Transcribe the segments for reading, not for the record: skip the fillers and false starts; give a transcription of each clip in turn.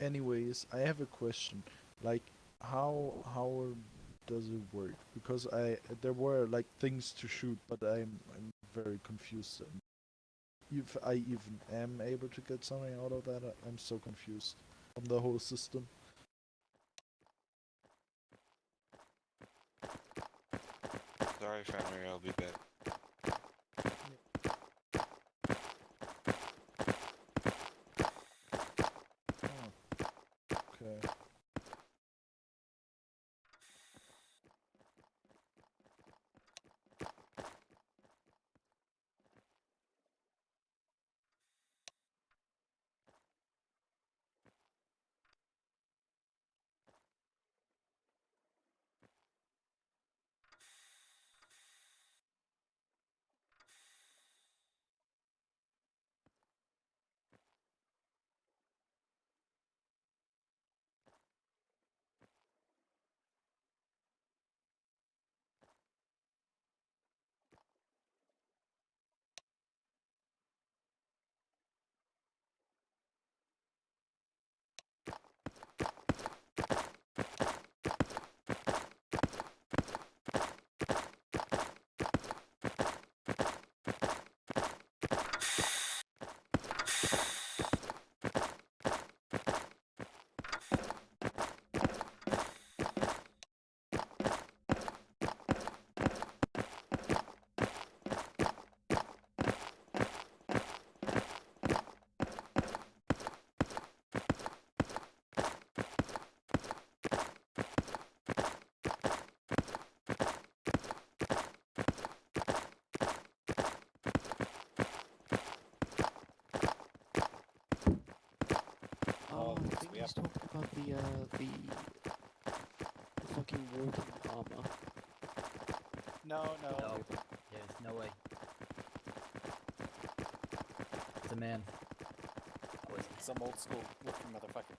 Anyways, I have a question. Like, how does it work? Because there were like things to shoot, but I'm very confused. And if I even am able to get something out of that, I'm so confused on the whole system. Sorry, Fenrir, I'll be back. Oh, okay. Oh, I think he's talking about the fucking walking armor. No. No, there's no way. It's a man. Oh, it's Some old school looking motherfucker.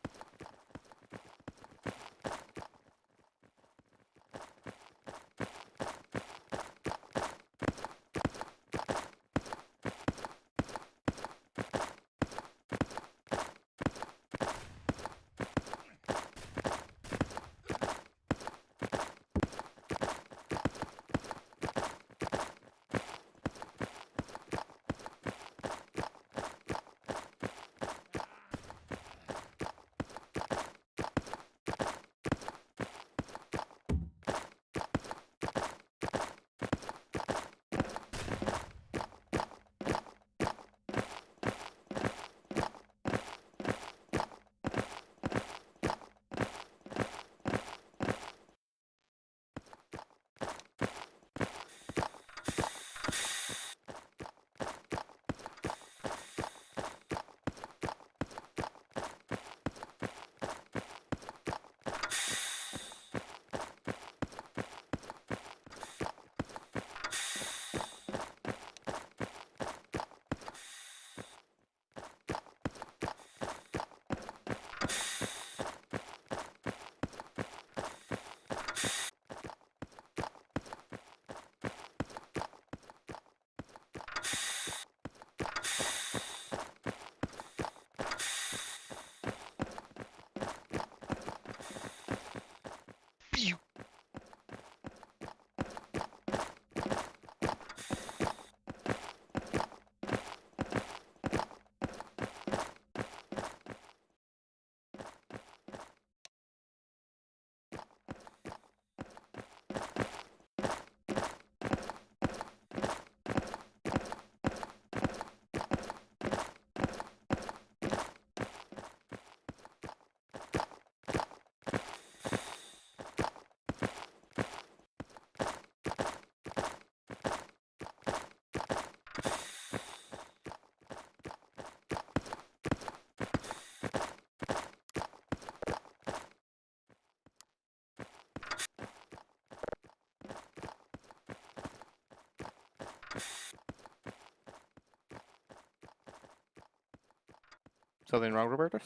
Something wrong, Robertus?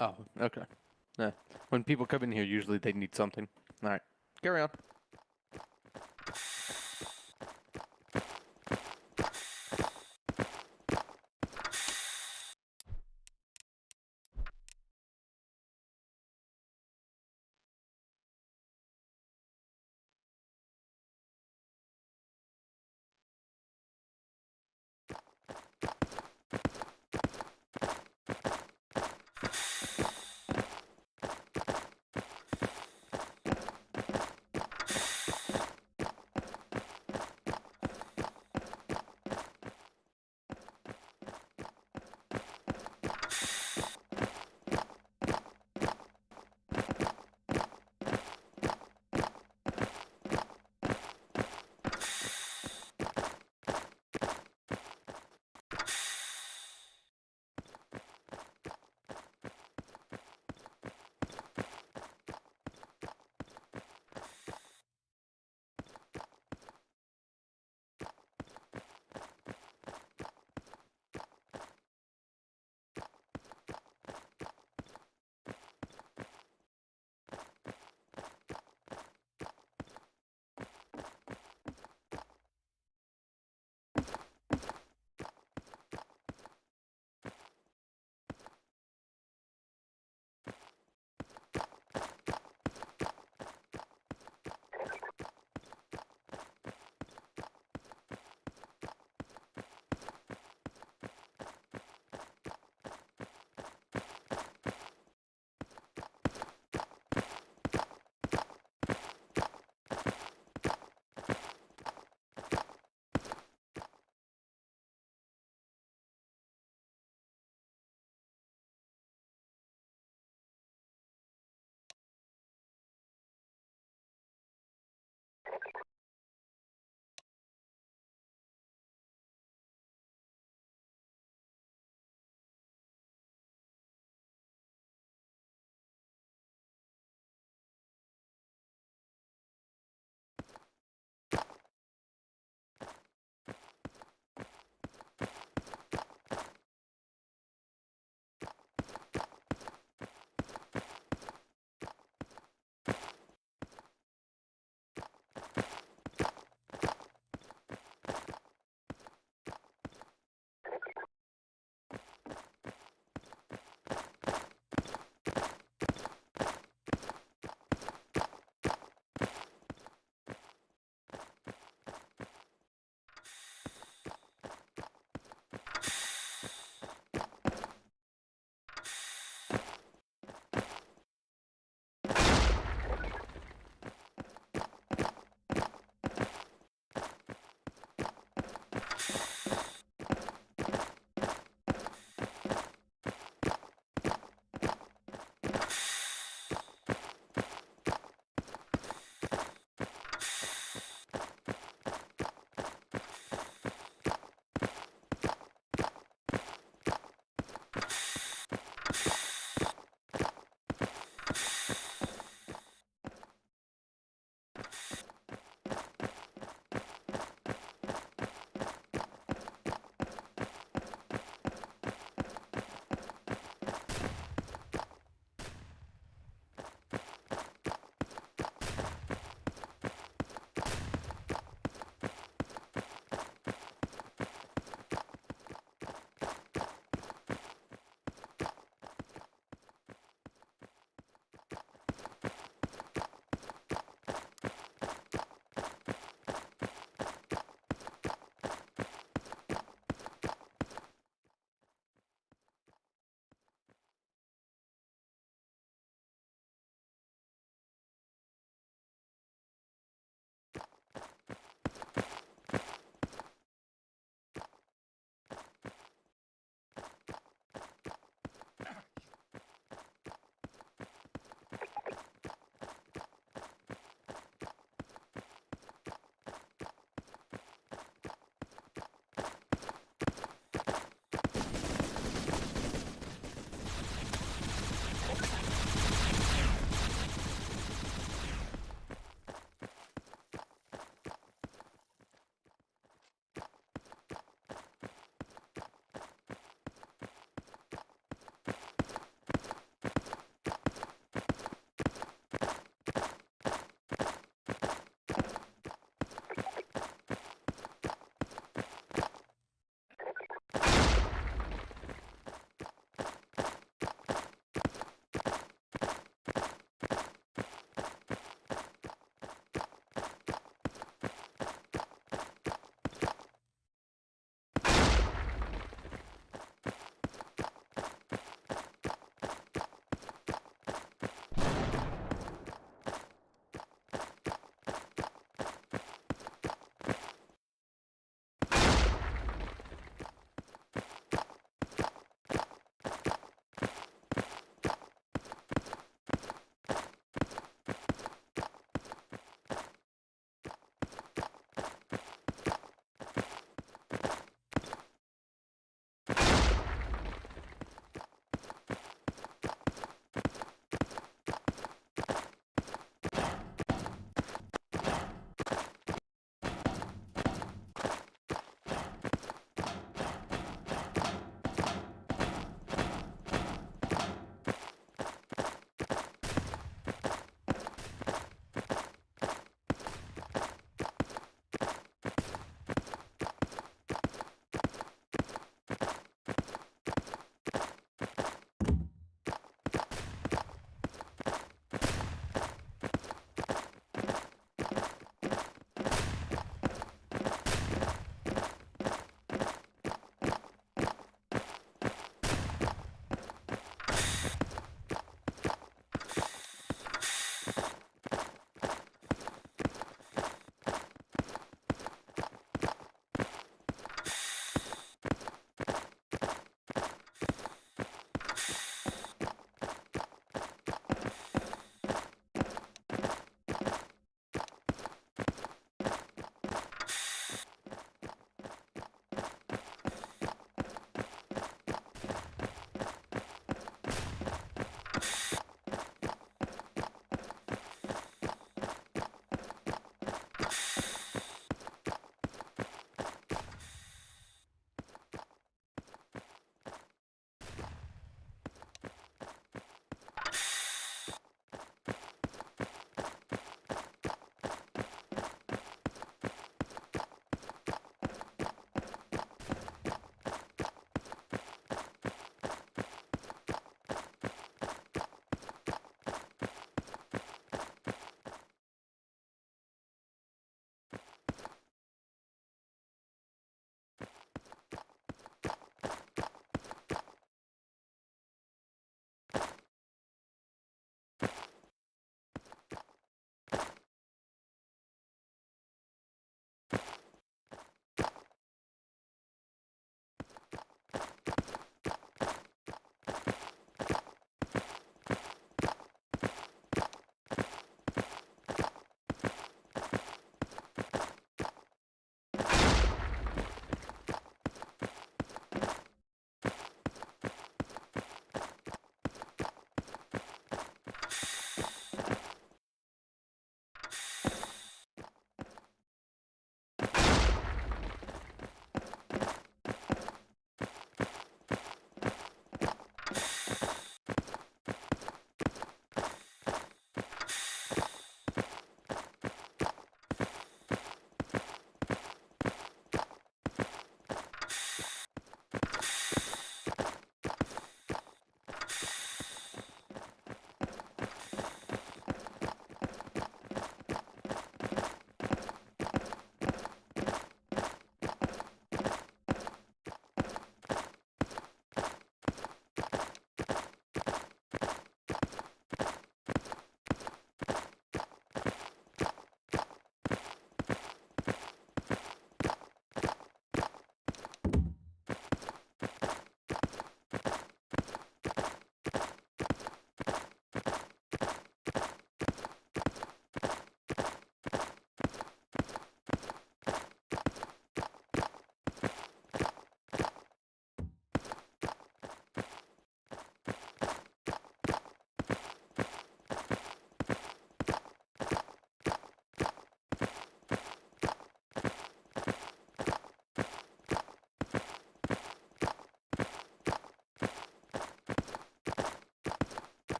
Oh, okay. Yeah. When people come in here, usually they need something. All right, carry on.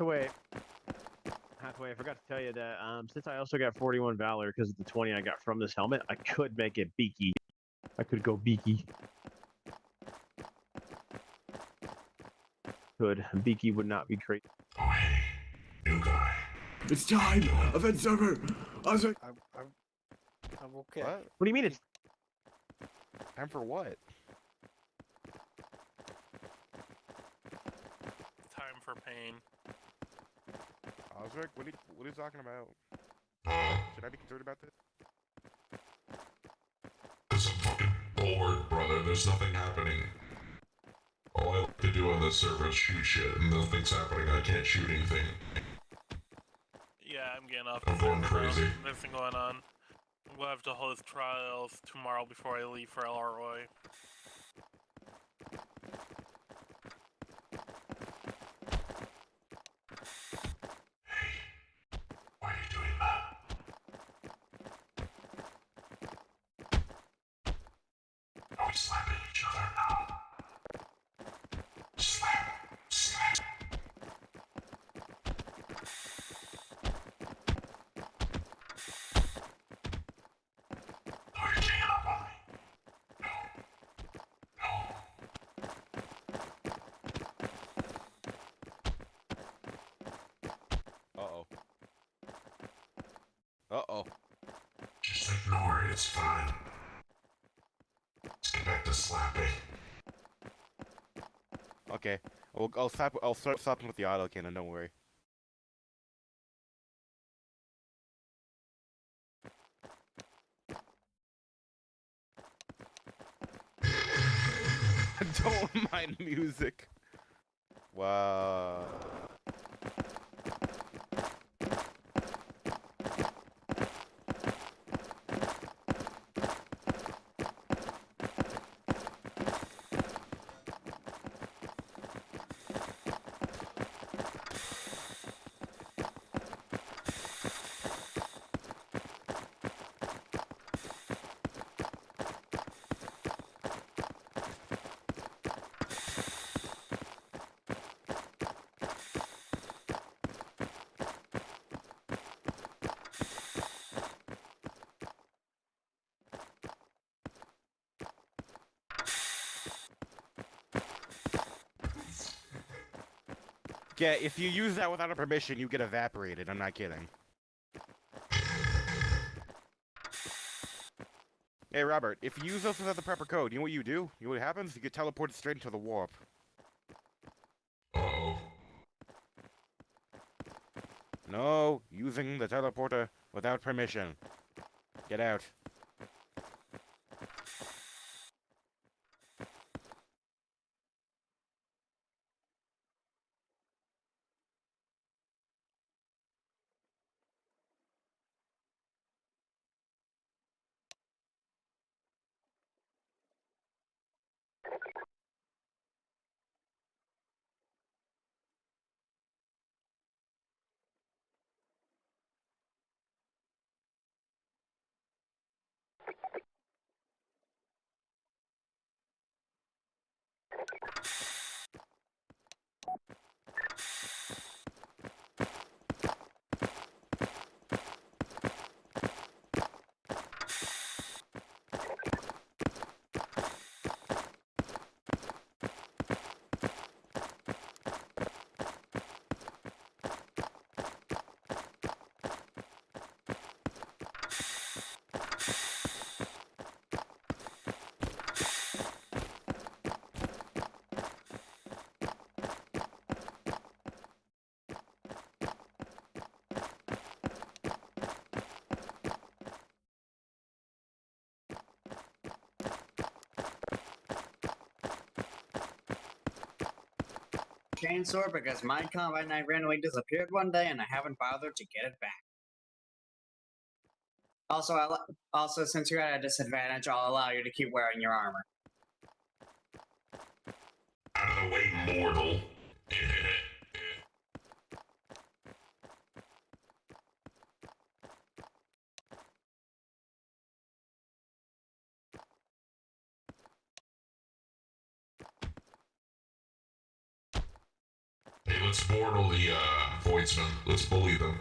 Hathaway, I forgot to tell you that since I also got 41 Valor because of the 20 I got from this helmet, I could make it beaky. I could go beaky. Could. Beaky would not be great. Oh, hey, new guy. It's time! Event server! I'm okay. What? What do you mean it's... Time for what? Time for pain. Osric, what are you talking about? Should I be concerned about this? Cause I'm fucking bored, brother. There's nothing happening. All I like to do on this server is shoot shit, and nothing's happening. I can't shoot anything. Yeah, I'm getting off. I'm going crazy. Nothing going on. We'll have to host trials tomorrow before I leave for Elroy. Why are you doing that? Are we slapping each other now? Slap. Slap. Oh, you're ganging up on me. No. No. Uh-oh. Uh-oh. Just ignore it. It's fine. Let's get back to slapping. Okay. I'll start slapping with the auto cannon, don't worry. Don't mind music. Wow. Yeah, if you use that without a permission, you get evaporated. I'm not kidding. Hey, Robert, if you use those without the proper code, you know what you do? You know what happens? You get teleported straight into the warp. Uh-oh. No, using the teleporter without permission. Get out. Chainsaw because my combat knife randomly disappeared one day and I haven't bothered to get it back. Also, since you're at a disadvantage, I'll allow you to keep wearing your armor. Out of the way, mortal. Hey, let's mortal the pointsmen. Let's bully them.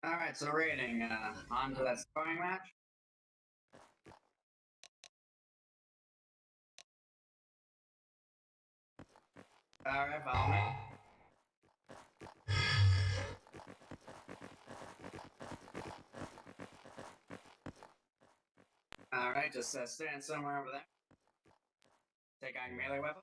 Alright, so rating, on to that sparring match. Alright, follow me. Alright, just stand somewhere over there. Take out your melee weapon.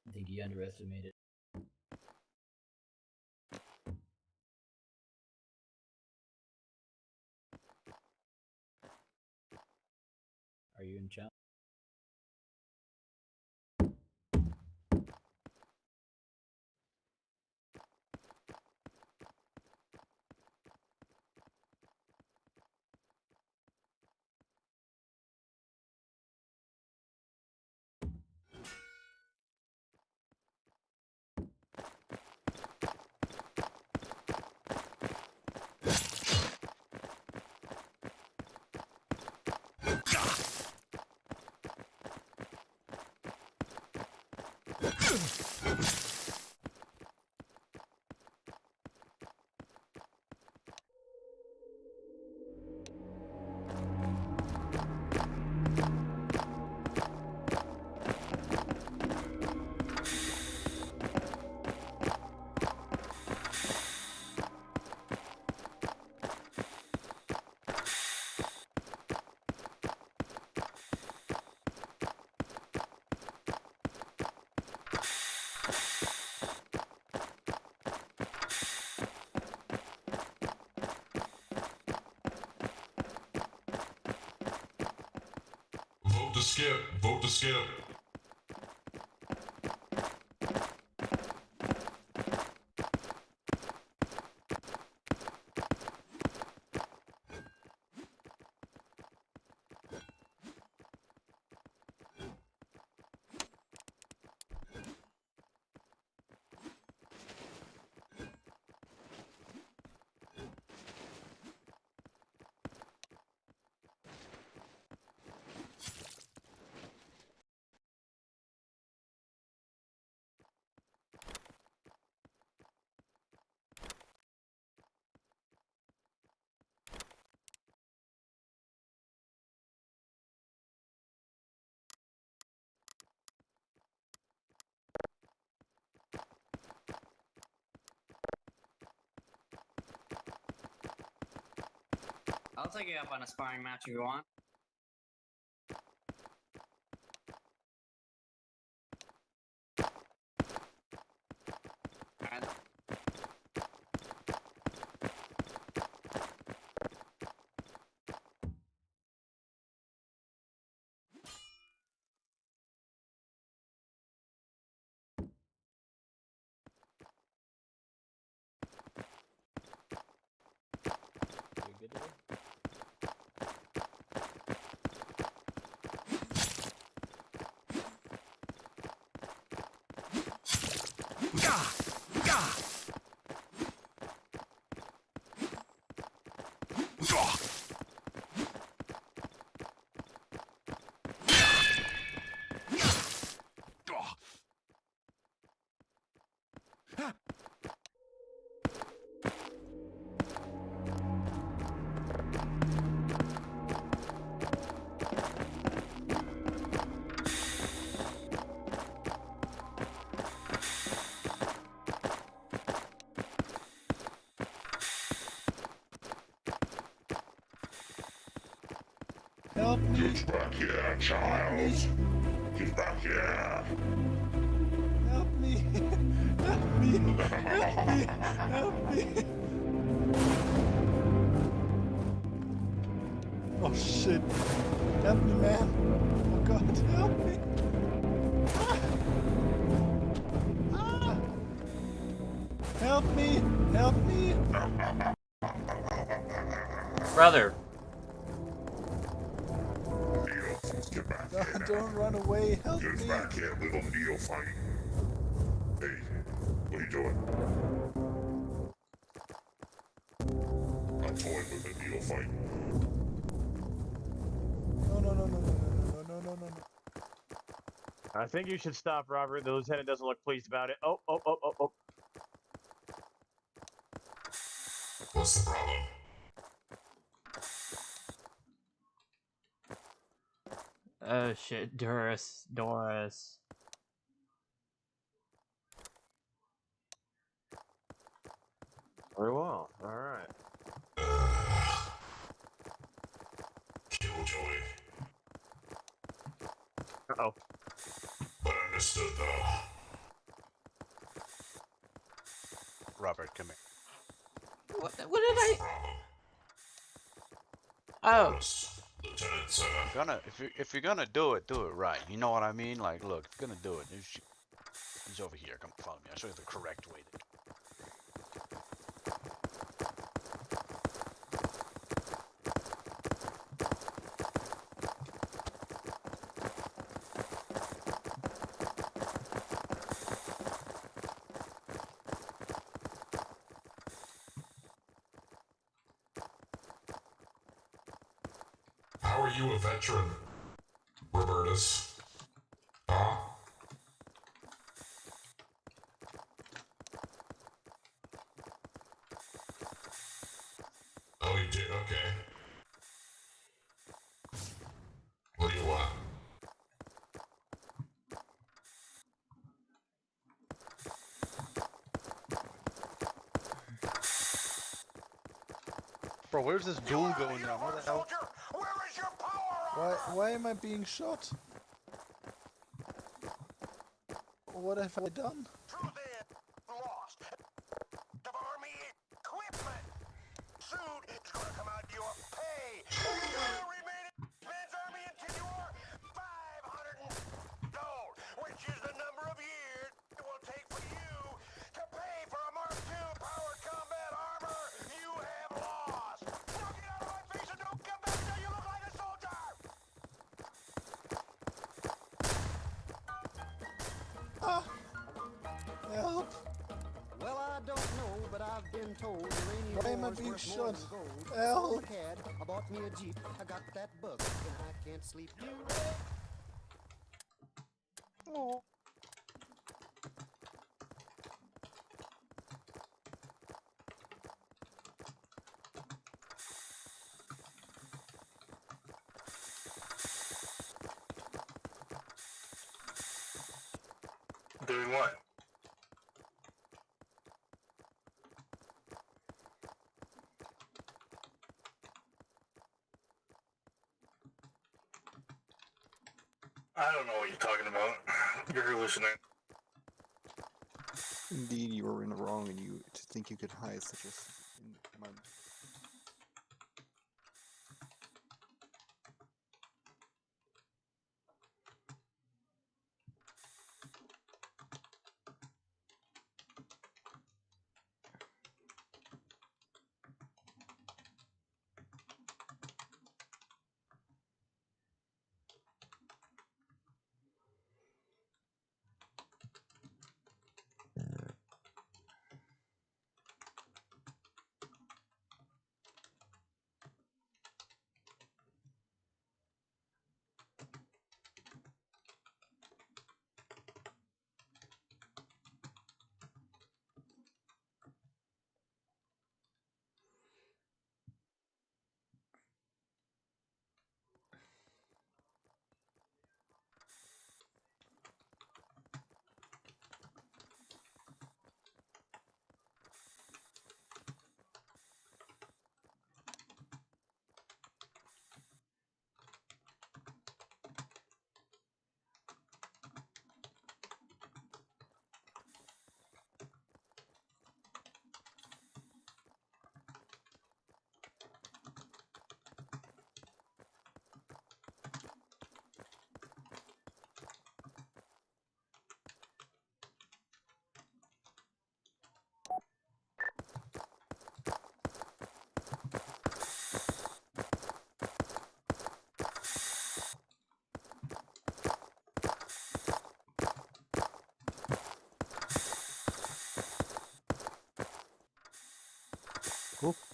I think you underestimated. Are you in chat? Vote to skip. Vote to skip. I'll take you up on a sparring match if you want. Alright. Get back here, child. Get back here. Help me! Help me! Help me! Help me! Oh shit! Help me, man! Oh god, help me! Ah! Ah! Help me! Help me! Brother. Neophyte, get back here now. Don't run away! Help Get me! back here, little neophyte. Hey, what are you doing? I'm toying with a neophyte. No, no, no, no, no, no, no, no, no, no, no. I think you should stop, Robert. The lieutenant doesn't look pleased about it. Oh, oh, oh, oh, oh. What's the problem? Oh shit, Doris. Very well. All right. Killjoy. Uh-oh. But understood, though. Robert, come here. What did What's I? the problem? Oh. Lieutenant, If you're gonna do it right. You know what I mean? Like, look, if you're gonna do it, he's over here. Come follow me. I'll show you the correct way to do it. how are you a veteran, Robertus? Huh? Oh, you did? Okay. What do you want? Bro, where's this duel going on? What the hell? Why am I being shot? What have I done? Ah! Help! Well, I don't know, but I've been told Why am I being shot? Help! I bought me a Jeep, I got that bug, and I can't sleep. Oh. Doing what? I don't know what you're talking about. You're hallucinating. Indeed, you were in the wrong, and you to think you could hide such a.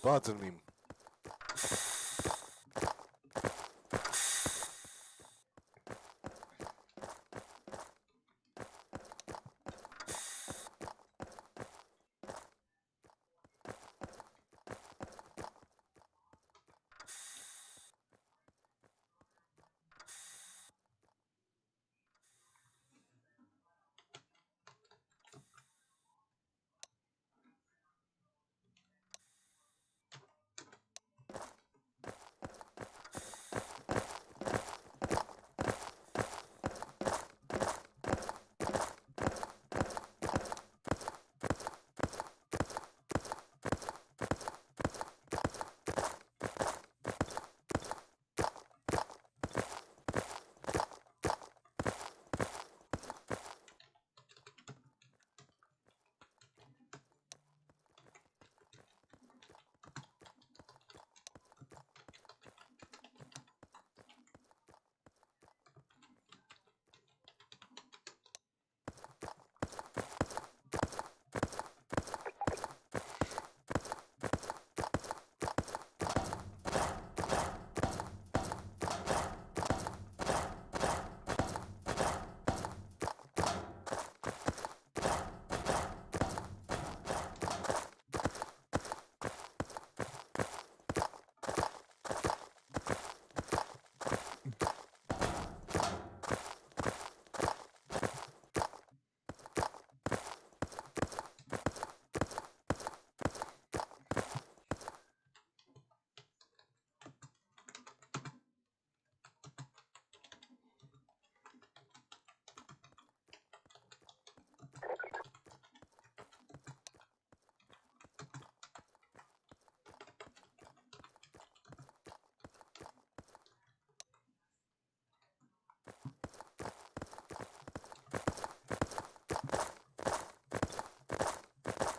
bother him.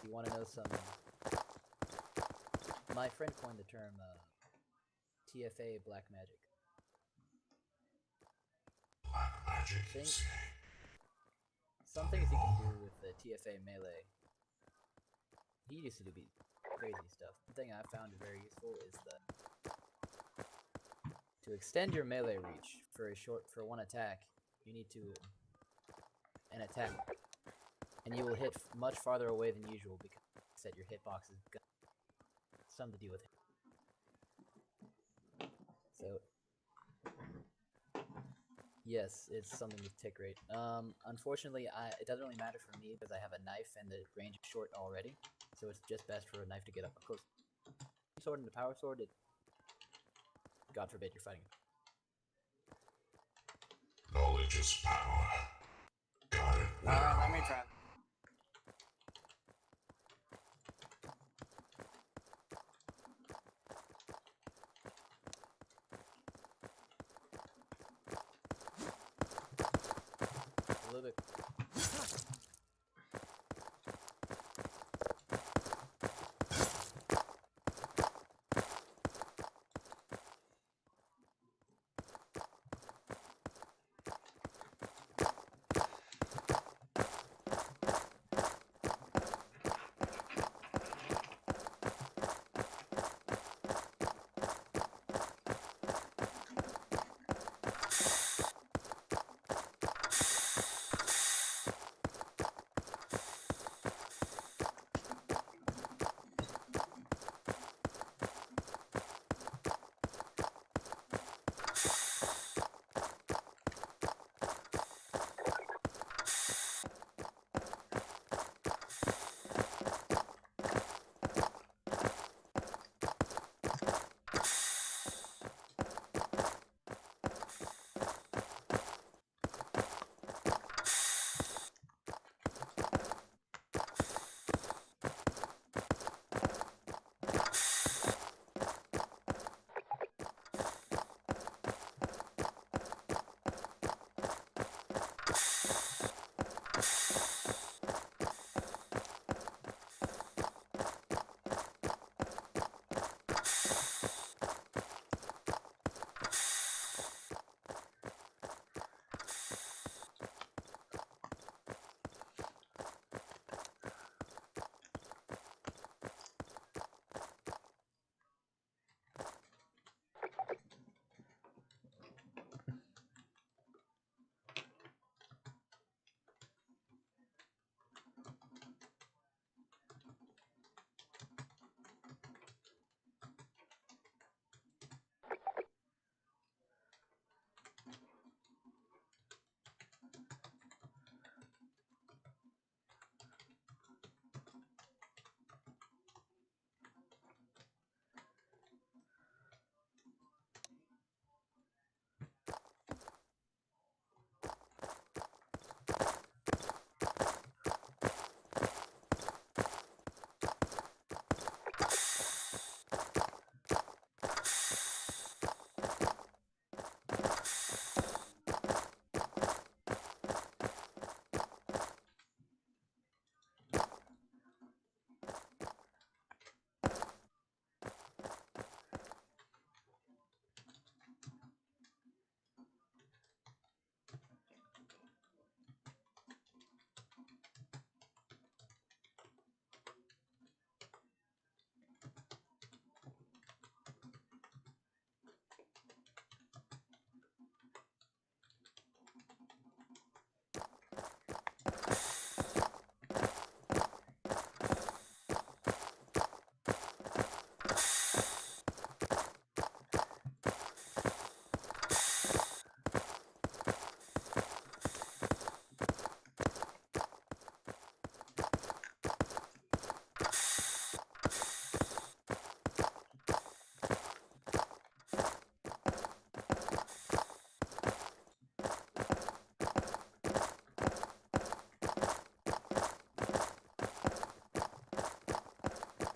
You want to know some? My friend coined the term TFA black magic. Black magic, you Think- say? Some things you can do with the TFA melee. He used to do crazy stuff. The thing I found very useful is to extend your melee reach for one attack. You need to an attack, and you will hit much farther away than usual because your hitbox is got something to do with it. So yes, it's something with tick rate. Unfortunately, it doesn't really matter for me because I have a knife and the range is short already, so it's just best for a knife to get up close. Sword and the power sword, God forbid you're fighting. Knowledge is power. Got it. Alright, let me try. A little bit.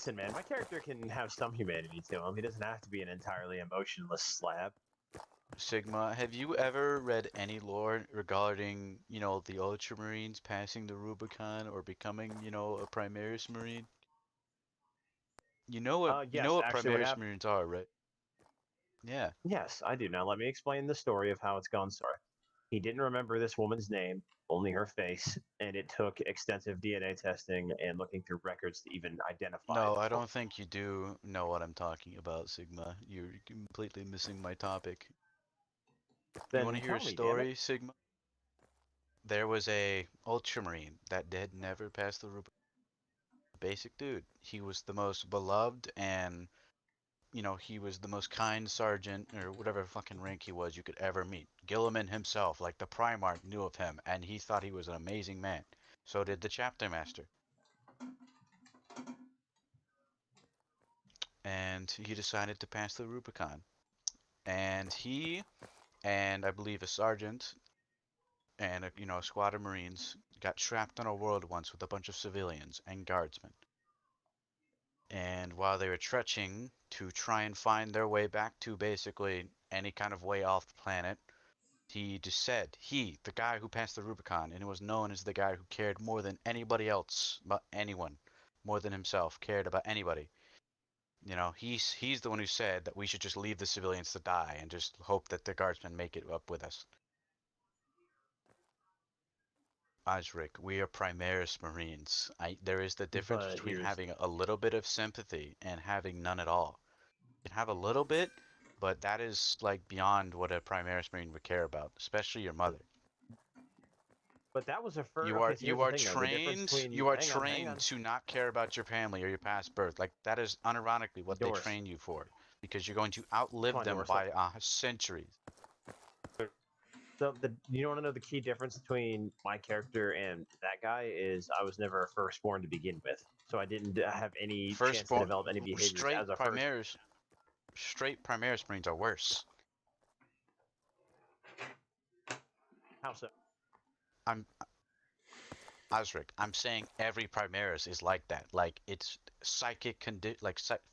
Listen, man, my character can have some humanity to him. He doesn't have to be an entirely emotionless slab. Sigma, have you ever read any lore regarding, you know, the Ultramarines passing the Rubicon or becoming, you know, a Primaris Marine? You know Yes, what actually, what Primaris happened? Marines are, right? Yeah. Yes, I do. Now, let me explain the story of how it's gone. Sorry. He didn't remember this woman's name, only her face, and it took extensive DNA testing and looking through records to even identify No, this I woman. don't think you do know what I'm talking about, Sigma. You're completely missing my topic. You want Then to hear a tell me, damn it. story, Sigma? There was a Ultramarine that did never pass the Rubicon. Basic dude. He was the most beloved and, you know, he was the most kind sergeant or whatever fucking rank he was you could ever meet. Gilliman himself, like the Primarch, knew of him and he thought he was an amazing man. So did the chapter master. And he decided to pass the Rubicon. And he and I believe a sergeant and a, you know, a squad of Marines got trapped on a world once with a bunch of civilians and guardsmen. And while they were trekking to try and find their way back to basically any kind of way off the planet, he just said, the guy who passed the Rubicon, and was known as the guy who cared more than anybody else about anyone, more than himself, cared about anybody. You know, he's the one who said that we should just leave the civilians to die and just hope that the guardsmen make it up with us. Osric, we are Primaris Marines. There is the difference But between here's having a little bit of sympathy and having none at all. You can have a little bit, but that is like beyond what a Primaris Marine would care about, especially your mother. But that was a first. Okay, so here's the thing, though. The difference between You are hang trained on. to not care about your family or your past birth. Like that is unironically what they Doris. train you for, because you're going to outlive Come on, them Doris, by centuries. So you want to know the key difference between my character and that guy is I was never a firstborn to begin with, so I didn't have any chance to develop any behaviors as a first. Straight Primaris Marines are worse. How so? Osric, I'm saying every Primaris is like that. Like it's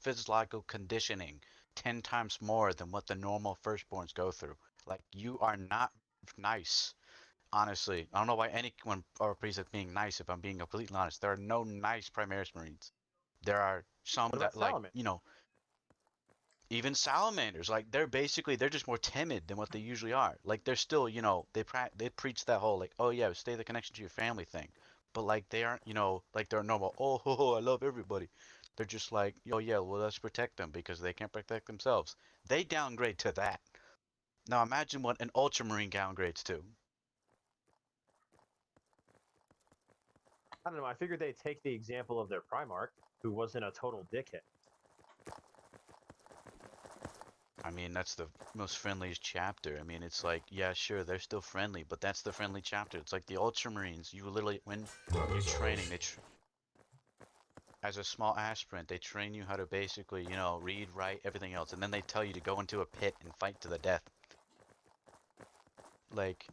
physiological conditioning 10 times more than what the normal firstborns go through. Like you are not nice. Honestly, I don't know why anyone RPs at being nice. If I'm being completely honest, there are no nice Primaris Marines. There are some What that about like Salamander? you know, even salamanders. Like they're just more timid than what they usually are. Like they're still, you know, they preach that whole like, oh yeah, stay the connection to your family thing. But like they aren't, you know, like they're normal. Oh, ho, ho, I love everybody. They're just like, oh yeah, well let's protect them because they can't protect themselves. They downgrade to that. Now imagine what an ultramarine downgrades to. I don't know. I figured they'd take the example of their Primarch, who wasn't a total dickhead. I mean, that's the most friendliest chapter. I mean, it's like, yeah, sure, they're still friendly, but that's the friendly chapter. It's like the Ultramarines. You literally, when you're training, as a small aspirant, they train you how to basically, you know, read, write, everything else, and then they tell you to go into a pit and fight to the death. Like,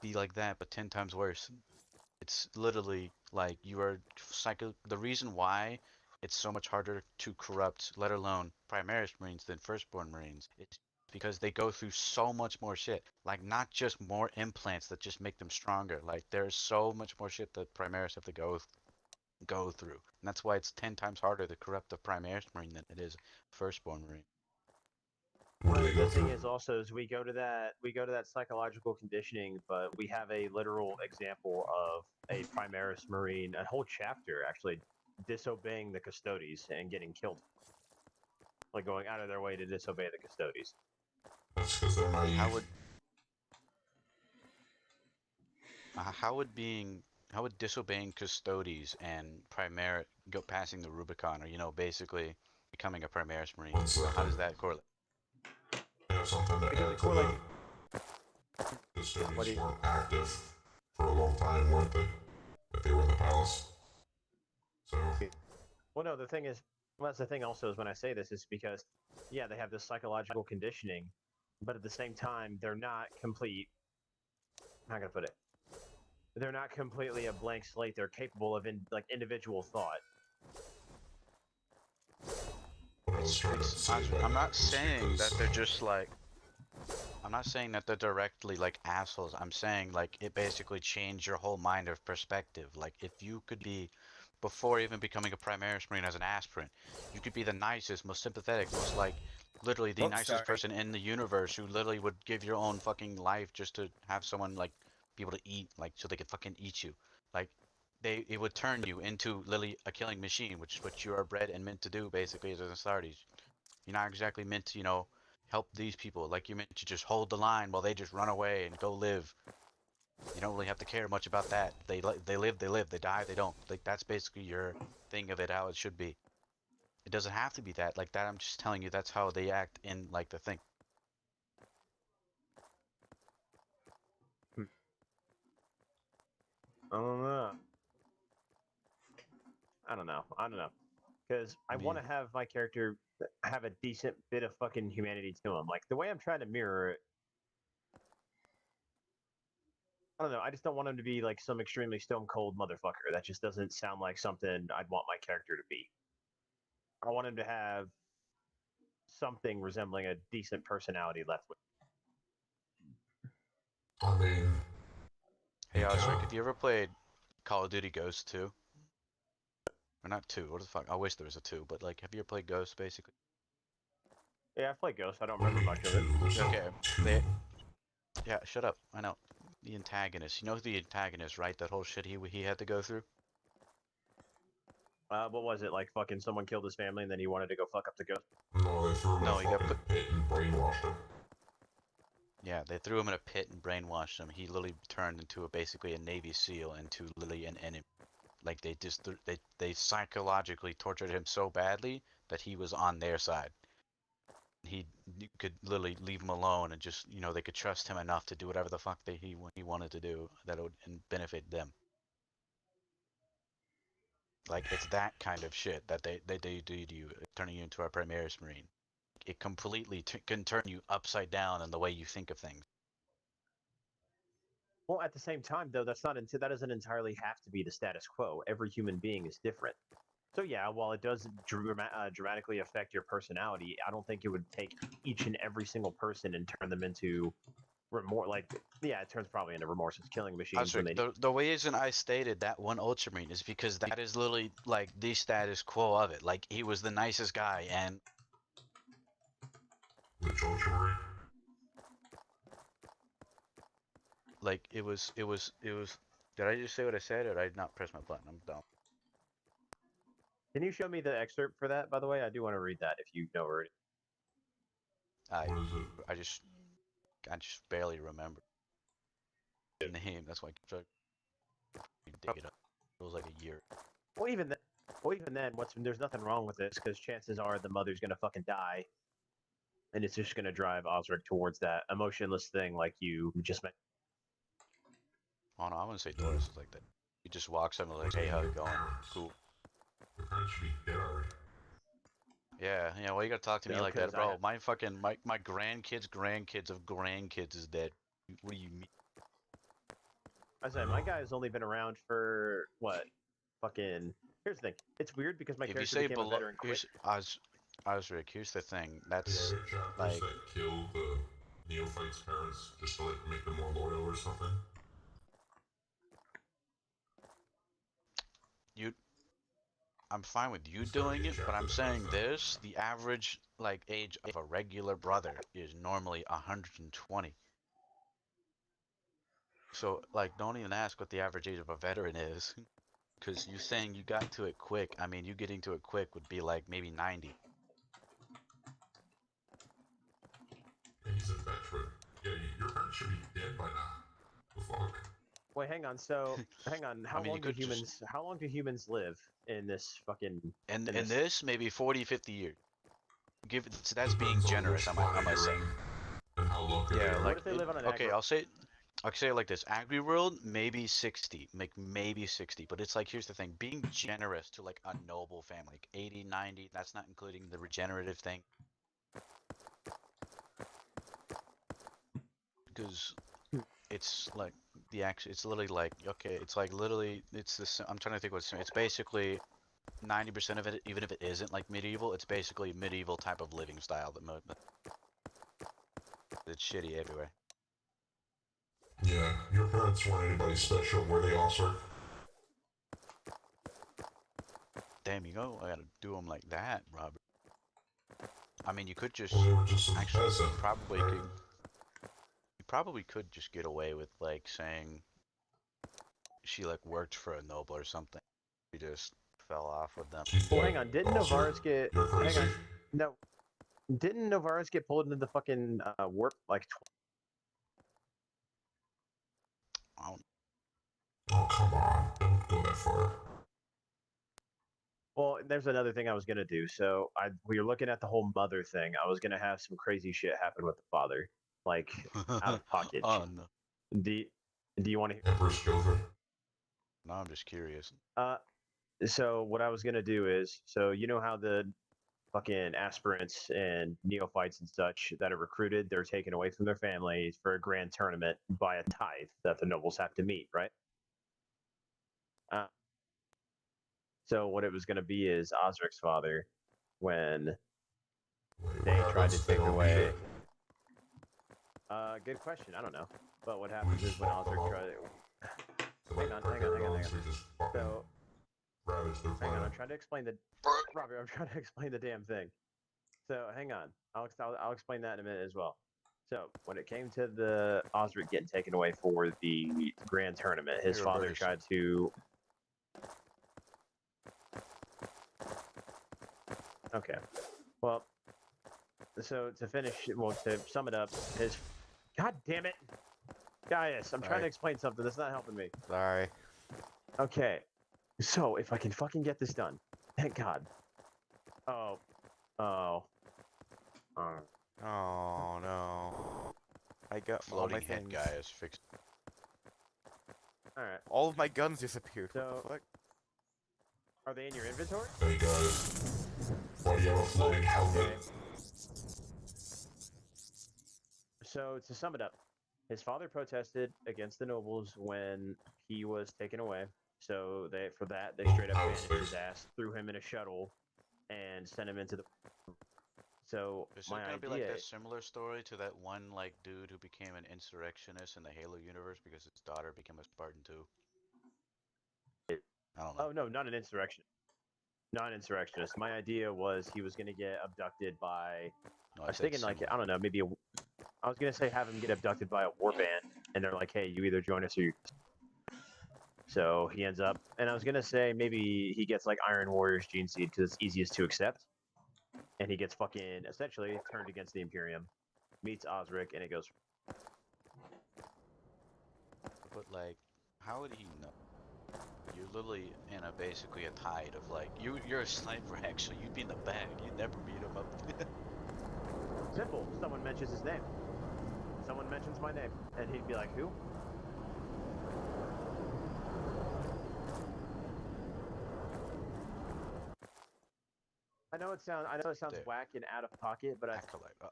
be like that, but 10 times worse. It's literally like you are the reason why it's so much harder to corrupt, let alone Primaris Marines than Firstborn Marines, it's because they go through so much more shit. Like not just more implants that just make them stronger. Like there's so much more shit that Primaris have to go through. And that's why it's 10 times harder to corrupt a Primaris Marine than it is Firstborn Marine. The thing is also is we go to that psychological conditioning, but we have a literal example of a Primaris Marine, a whole chapter actually disobeying the Custodes and getting killed. Like going out of their way to disobey the Custodes. That's because they're naive. How would disobeying Custodes and passing the Rubicon, or you know, basically becoming a Primaris Marine? How does that correlate? I have something to add to that. Custodians weren't active for a long time, weren't they? If they were in the palace. So. Well, no, the thing is, well, that's the thing also is when I say this is because, yeah, they have this psychological conditioning, but at the same time, they're not complete. How can I put it? They're not completely a blank slate. They're capable of individual thought. I'm not saying that they're just like. I'm not saying that they're directly like assholes. I'm saying like it basically changed your whole mind of perspective. Like if you could be, before even becoming a Primaris Marine as an aspirant, you could be the nicest, most sympathetic, most like literally the nicest person in the universe who literally would give your own fucking life just to have someone like be able to eat, like so they could fucking eat you. Like it would turn you into literally a killing machine, which is what you are bred and meant to do basically as an Astartes. You're not exactly meant to, help these people. Like you're meant to just hold the line while they just run away and go live. You don't really have to care much about that. They live, they live. They die, they don't. Like that's basically your thing of it, how it should be. It doesn't have to be that like that. I'm just telling you that's how they act in like the thing. I don't know. Because I want to have my character have a decent bit of fucking humanity to him. Like the way I'm trying to mirror it. I don't know. I just don't want him to be like some extremely stone cold motherfucker. That just doesn't sound like something I'd want my character to be. I want him to have something resembling a decent personality left with. I mean, Hey, Osric, have you ever played Call of Duty Ghosts 2? Or not 2, what the fuck? I wish there was a 2, but like, have you ever played Ghosts, basically? Yeah, I've played Ghosts. I don't remember much of it. Okay, yeah, shut up. I know. The antagonist. You know the antagonist, right? That whole shit he had to go through? What was it? Like fucking someone killed his family and then he wanted to go fuck up the ghost? No, they threw him in a fucking pit and brainwashed him. Yeah, they threw him in a pit and brainwashed him. He literally turned into basically a Navy SEAL, into literally an enemy. Like they psychologically tortured him so badly that he was on their side. He could literally leave him alone and just, they could trust him enough to do whatever the fuck he wanted to do that would benefit them. Like it's that kind of shit that they do to you, turning you into a Primaris Marine. It completely can turn you upside down in the way you think of things. Well, at the same time, though, that doesn't entirely have to be the status quo. Every human being is different. So yeah, while it does dramatically affect your personality, I don't think it would take each and every single person and turn them into remorse. Like, yeah, it turns probably into remorseless killing machines. The reason I stated that one Ultramarine is because that is literally like the status quo of it. Like he was the nicest guy, and which Ultramarine? Like it was. Did I just say what I said, or did I not press my button? I'm dumb. Can you show me the excerpt for that, by the way? I do want to read that if you know already. I just barely remember the name. That's why I kept trying to dig it up. It was like a year. Well, even then, there's nothing wrong with this because chances are the mother's gonna fucking die, and it's just gonna drive Osric towards that emotionless thing like you just mentioned. Oh no, I wouldn't say Doris is like that. He just walks up and like, hey, how's it going? Cool. Your parents should be dead already. Yeah, why you gotta talk to me No, like that, 'cause bro? My fucking, my grandkids of grandkids is dead. What do you mean? I said, my guy's only been around for, what, fucking... Here's the thing. It's weird because my If you character say became a veteran quick. Osric, here's the thing. That's, Are there chapters like... that kill the neophytes' parents just to, like, make them more loyal or something? I'm fine with you doing it, but I'm saying this, the average, like, age of a regular brother is normally 120. So, like, don't even ask what the average age of a veteran is. Because you saying you got to it quick, I mean, you getting to it quick would be, like, maybe 90. Yeah, he's a veteran. Yeah, your parents should be dead by now. The fuck? Wait, hang on. So, hang on. How long do humans live in this fucking? In this, maybe 40, 50 years. So that's being generous, I might say. And how lucky Yeah, like, what if they live on an okay, I'll say it like this. Agri world, maybe 60. Like, maybe 60. But it's like, here's the thing. Being generous to, like, a noble family. Like, 80, 90. That's not including the regenerative thing. Because it's, like, it's literally like, okay, it's like, literally, it's this, I'm trying to think what it's basically, 90% of it, even if it isn't like medieval, it's basically medieval type of living style that it's shitty everywhere. Yeah, your parents weren't anybody special, were they, officer? Damn, you know, I gotta do them like that, Robert. I mean, you could just Well, they were just some actually peasant, probably right? could. You probably could just get away with like saying she like worked for a noble or something. She just fell off with them. Well, hang on. Didn't Officer, Novaris get? you're Hang crazy. on. No. Didn't Novaris get pulled into the fucking warp like? I don't. Oh, come on. Don't go that far. Well, there's another thing I was gonna do. So we were looking at the whole mother thing. I was gonna have some crazy shit happen with the father, like out of pocket. Oh no. Do you want to? Emperor's children. No, I'm just curious. So what I was gonna do is, so you know how the fucking aspirants and neophytes and such that are recruited, they're taken away from their families for a grand tournament by a tithe that the nobles have to meet, right? So what it was going to be is Osric's father, when they tried to take away. Good question. I don't know, but what happens is when Osric tried. Hang on. So, hang on. I'm trying to explain the. Robert, I'm trying to explain the damn thing. So hang on. I'll explain that in a minute as well. So when it came to the Osric getting taken away for the grand tournament, his father tried to. Okay. Well, so to sum it up, his. God damn it, Gaius! I'm trying to explain something. That's not helping me. Sorry. Okay. So if I can fucking get this done, thank God. Oh. Oh no. I got all my Floating head things. guy is fixed. Alright. All of my guns disappeared. So, What the fuck? Are they in your inventory? Hey guys. Why do you have a floating helmet? So to sum it up, his father protested against the nobles when he was taken away. So they straight up banished his ass, threw him in a shuttle, and sent him into the. So Is it my gonna idea. be like a similar story to that one like dude who became an insurrectionist in the Halo universe because his daughter became a Spartan too? I don't know. Oh no, not an insurrectionist. Not an insurrectionist. My idea was he was gonna get abducted by. No, I was thinking like I don't know, maybe I was gonna say have him get abducted by a war band, and they're like, hey, you either join us or you. So he ends up, and I was gonna say maybe he gets like Iron Warrior's gene seed because it's easiest to accept, and he gets fucking essentially turned against the Imperium, meets Osric, and it goes. But like, how would he know? You're literally in a basically a tide of like you're a sniper actually. You'd be in the bag. You'd never beat him up. Simple. Someone mentions his name. Someone mentions my name, and he'd be like, who? I know it sounds whack and out of pocket, but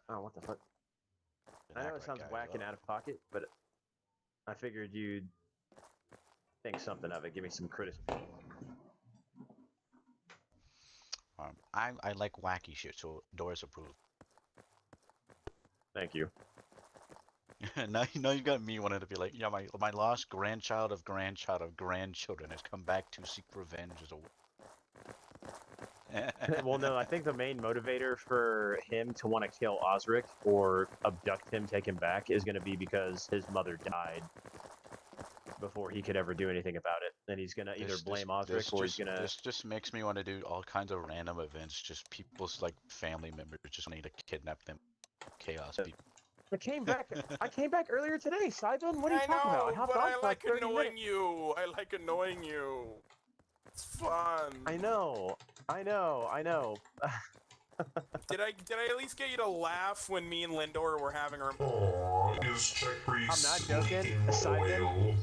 oh, what the fuck? I know it sounds whack and out of pocket, but I figured you'd think something of it. Give me some criticism. I like wacky shit, so Doris approved. Thank you. now you got me wanting to be like, yeah, my lost grandchild of grandchildren has come back to seek revenge as a. Well, no, I think the main motivator for him to want to kill Osric or abduct him, take him back, is going to be because his mother died before he could ever do anything about it. And he's going to either blame Osric or he's going to... This just makes me want to do all kinds of random events, just people's like family members just wanting to kidnap them. Chaos people. I came back earlier today, Simon. What are you talking about? I hopped but on I for like 30 annoying minutes. you. I like annoying you. It's fun. I know. Did I at least get you to laugh when me and Lindor were having our? Aww, his check I'm not joking, Simon.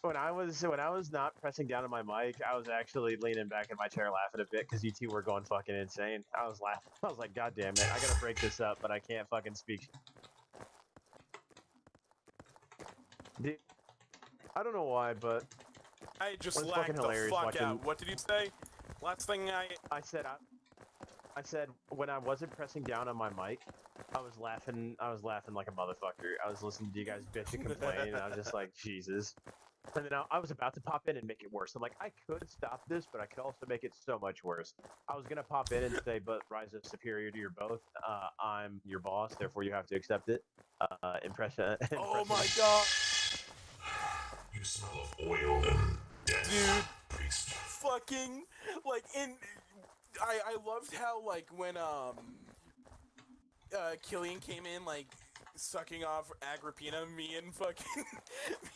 When I was not pressing down on my mic, I was actually leaning back in my chair laughing a bit because you two were going fucking insane. I was laughing. I was like, God damn it, I gotta break this up, but I can't fucking speak. Dude, I don't know why, but I just was lagged fucking the hilarious fuck watching. out. What did you say? Last thing I said when I wasn't pressing down on my mic, I was laughing like a motherfucker. I was listening to you guys bitch and complain, and I was just like, Jesus. And then I was about to pop in and make it worse. I'm like, I could stop this, but I could also make it so much worse. I was gonna pop in and say, but Rise is superior to your both. I'm your boss, therefore you have to accept it. Impression. Oh my god. You smell of oil and death. Dude. Priest. Fucking, like, I loved how, like, when, Killian came in, like, sucking off Agrippina, me and fucking,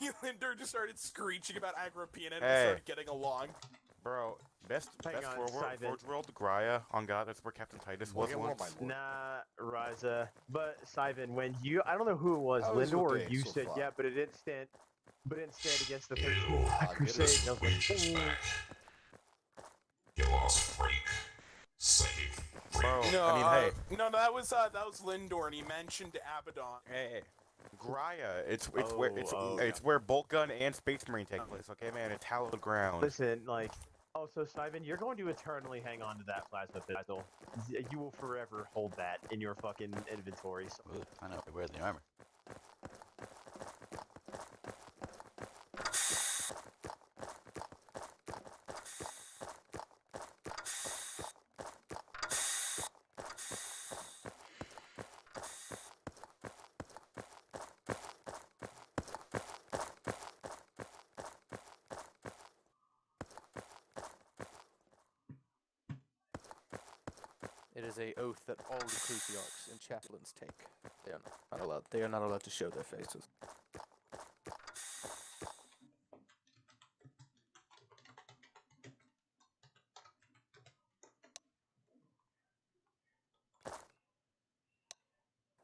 me and Linder just started screeching about Agrippina and we Hey. started getting along. Bro, best Hang on, Forge World, Graia, on God, that's where Captain Titus was once. Nah, Riza. But Simon, when you, I don't know who it was, How is Linda your or day you so said far? yeah, but it didn't stand. But it didn't stand against the Ew, 13th Crusade. this And I was wage is like, back. You lost freak. Psychic freak. Bro, No, I mean, hey. no, that was Lindor, and he mentioned Abaddon. Hey, Graia, it's where Bolt Gun and Space Marine take place, okay, man? It's hallowed ground. listen, like, oh, so Simon, you're going to eternally hang on to that plasma pistol. You will forever hold that in your fucking inventory. So. Ooh, I know where the armor. It is a oath that all ecclesiarchs and chaplains take. They are not allowed. They are not allowed to show their faces.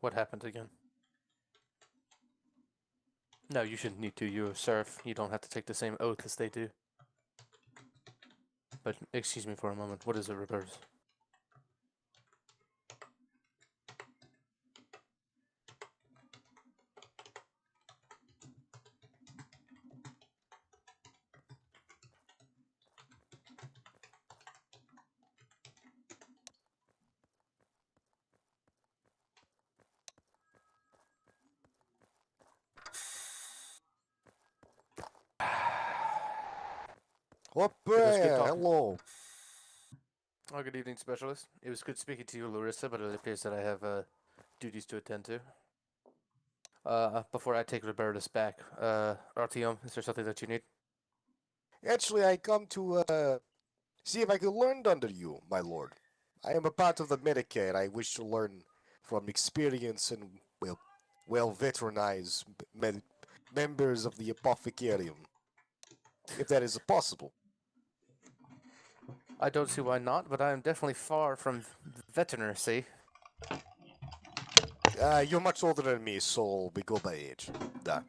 What happened again? No, you shouldn't need to. You're a serf. You don't have to take the same oath as they do. But excuse me for a moment. What is it, Roberts? Hello. Oh, good evening, Specialist. It was good speaking to you, Larissa, but it appears that I have duties to attend to. Before I take Robertus back, Artyom, is there something that you need? Actually, I come to see if I can learn under you, my lord. I am a part of the Medicare. I wish to learn from experience and well veteranized members of the Apothecarium, if that is possible. I don't see why not, but I am definitely far from veterinary. You're much older than me, so we go by age. Duh.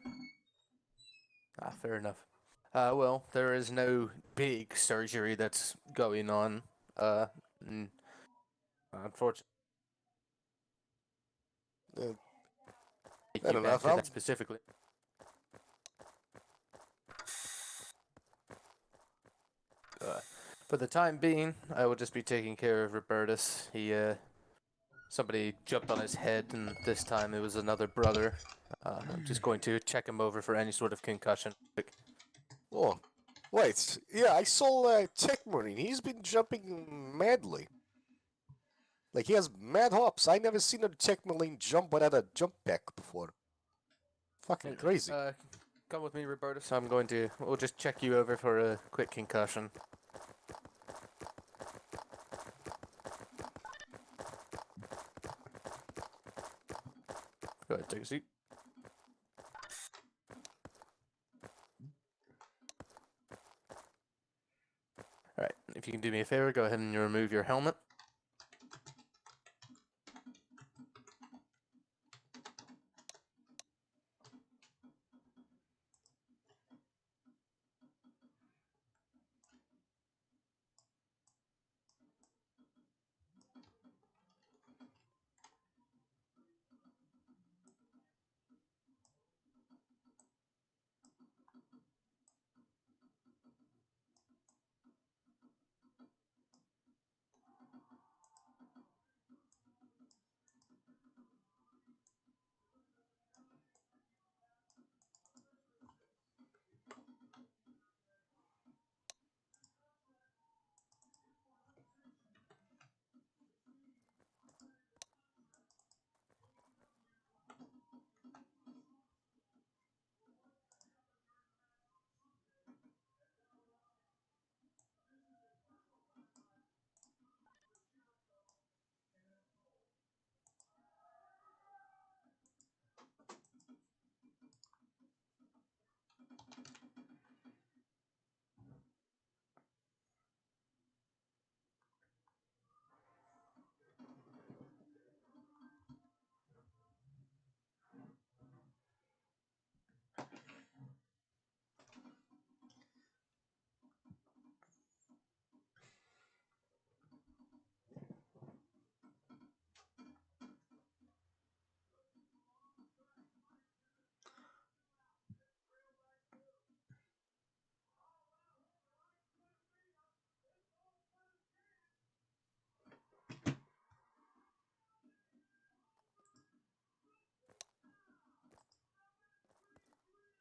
Ah, fair enough. Well, there is no big surgery that's going on. Unfortunately. Fair enough. I'll... Specifically. For the time being, I will just be taking care of Robertus. Somebody jumped on his head, and this time it was another brother. I'm just going to check him over for any sort of concussion. Oh, wait. Yeah, I saw Tech Marine. He's been jumping madly. Like, he has mad hops. I never seen a Tech Marine jump without a jump pack before. Fucking crazy. Come with me, Robertus. We'll just check you over for a quick concussion. Go ahead, take a seat. Alright, if you can do me a favor, go ahead and remove your helmet.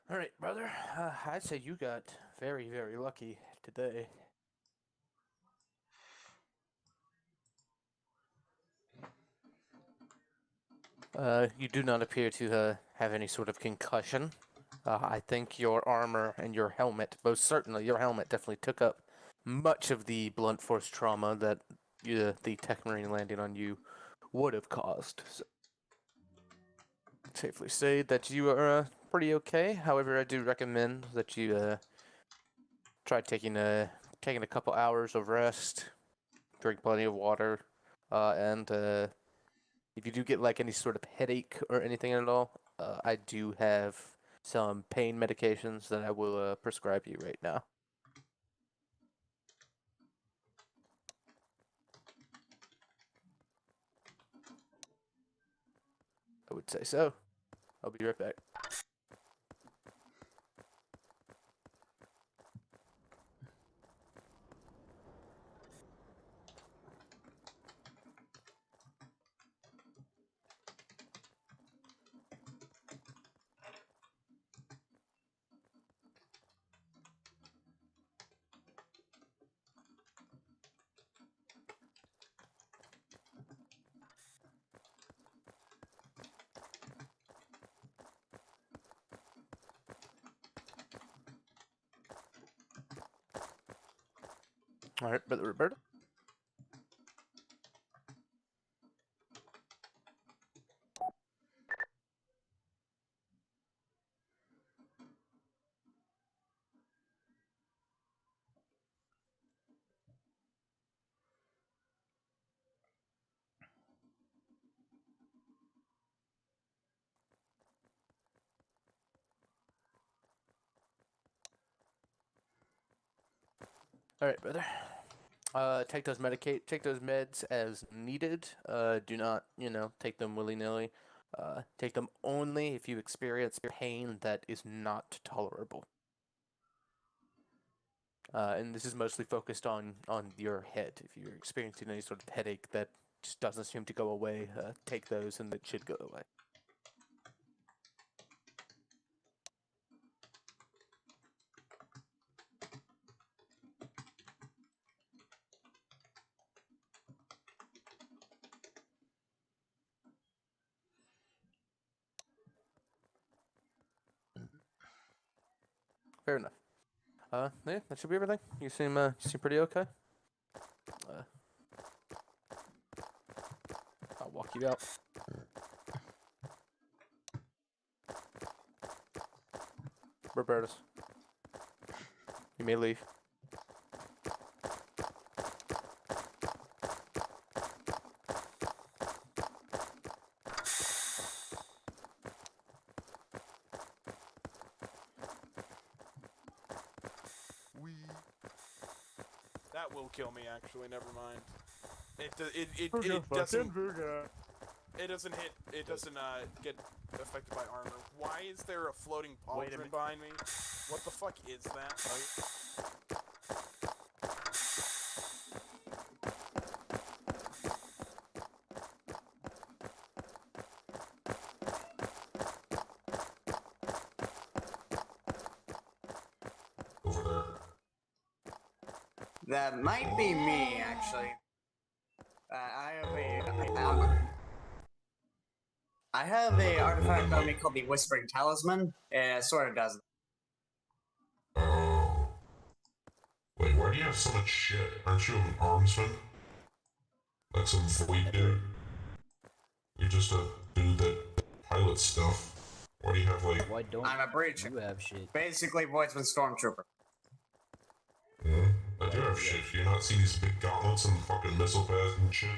All right, brother. I'd say you got very, very lucky today. You do not appear to have any sort of concussion. I think your armor and your helmet, most certainly your helmet, definitely took up much of the blunt force trauma that the Tech Marine landing on you would have caused. So, safely say that you are pretty okay. However, I do recommend that you try taking a couple hours of rest, drink plenty of water, and if you do get like any sort of headache or anything at all, I do have some pain medications that I will prescribe you right now. I would say so. I'll be right back. All right, Brother Roberto. All right, brother. Take those meds as needed. Do not, take them willy-nilly. Take them only if you experience pain that is not tolerable. And this is mostly focused on your head. If you're experiencing any sort of headache that just doesn't seem to go away, take those and it should go away. Fair enough. Yeah, that should be everything. You seem pretty okay. I'll walk you out. Robertus, you may leave. That will kill me, actually. Never mind. It doesn't. It doesn't hit. It doesn't get affected by armor. Why is there a floating pauldron behind me? What the fuck is that? Over there. That might be me, actually. I have a artifact on me called the Whispering Talisman. It sort of does. Oh. Wait, why do you have so much shit? Aren't you an armsman? Like some void dude? You're just a dude that pilots stuff. Why do you have like... Why don't I'm a breacher. you have shit? Basically, Voidsman Stormtrooper. Yeah, I do have shit. Do you not see these big gauntlets and fucking missile pads and shit?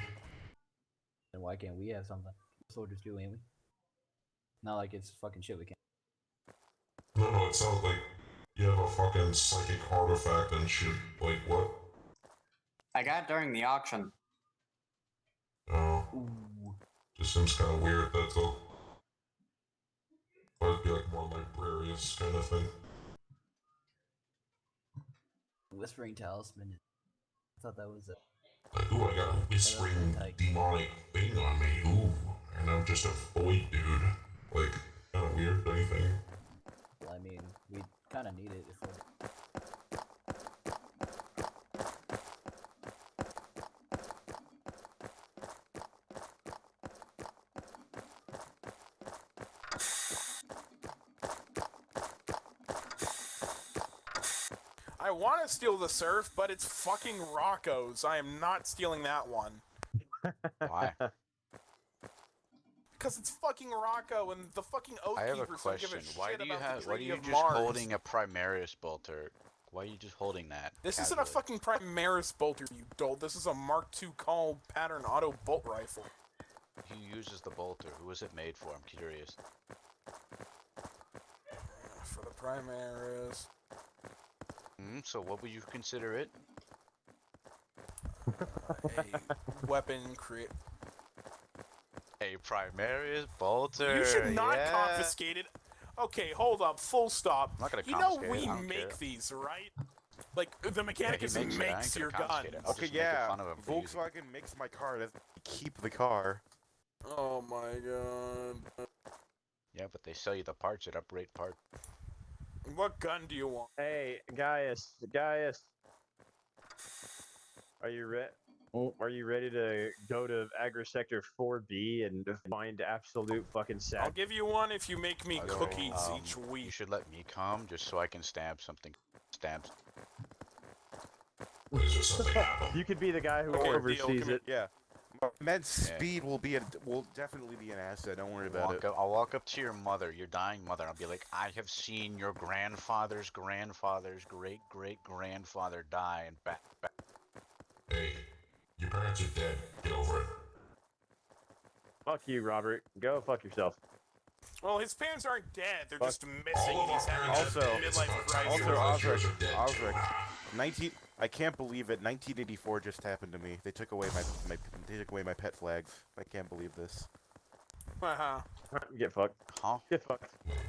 Then why can't we have something? Soldiers do, ain't we? Not like it's fucking shit we can't. No, it sounds like you have a fucking psychic artifact and shit. Like, what? I got it during the auction. Oh. Just seems kind of weird, that's all. But it'd be like more librarious kind of thing. Whispering Talisman. I thought that was a... Like, ooh, I got a whispering demonic thing on me, ooh. And I'm just a void dude. Like, kind of weird, don't you think? Well, I mean, we kind of need it if we're... I want to steal the surf, but it's fucking Rocco's. I am not stealing that one. Why? Because it's fucking Rocco and the fucking Oath I have a Keepers don't give question. a Why shit do you about have? the Why are Treaty you of just Mars. holding a Primaris bolter? Why are you just holding that? This isn't casually? a fucking Primaris bolter, you dolt. This is a Mark II Call pattern auto bolt rifle. Who uses the bolter? Who is it made for? I'm curious. For the Primaris. So what would you consider it? A weapon create. A Primaris bolter. You should not yeah. confiscate it. Okay, hold up. Full stop. I'm not gonna You know confiscate it, we I don't make care. these, right? Like the Mechanicus Yeah, he makes it, I ain't makes gonna your confiscate guns. it. I'll Okay, just make yeah. fun of him for using Volkswagen makes my car. Doesn't keep the car. Oh my god. Yeah, but they sell you the parts at uprate parts. What gun do you want? Hey, Gaius. Are you ready? Are you ready to go to Agri Sector 4B and find absolute fucking I'll sack? give you one if you make me cookies each You week. should let me come just so I can stab something. Stabs. Is there something happened? You could be the guy who Okay, oversees deal, it. Yeah. Immense Yeah. speed will definitely be an asset. Don't worry about it. I'll walk up to your mother, your dying mother, and I'll be like, I have seen your grandfather's grandfather's great-great-grandfather die and back. Hey, your parents are dead. Get over it. Fuck you, Robert. Go fuck yourself. Well, his parents aren't dead. They're just missing, All and of he's our having parents a are dead. It's midlife about time crisis. you realize yours are dead, Osric. too. 19. I can't believe it. 1984 just happened to me. They took away my pet flags. I can't believe this. Get fucked. Huh? Get fucked.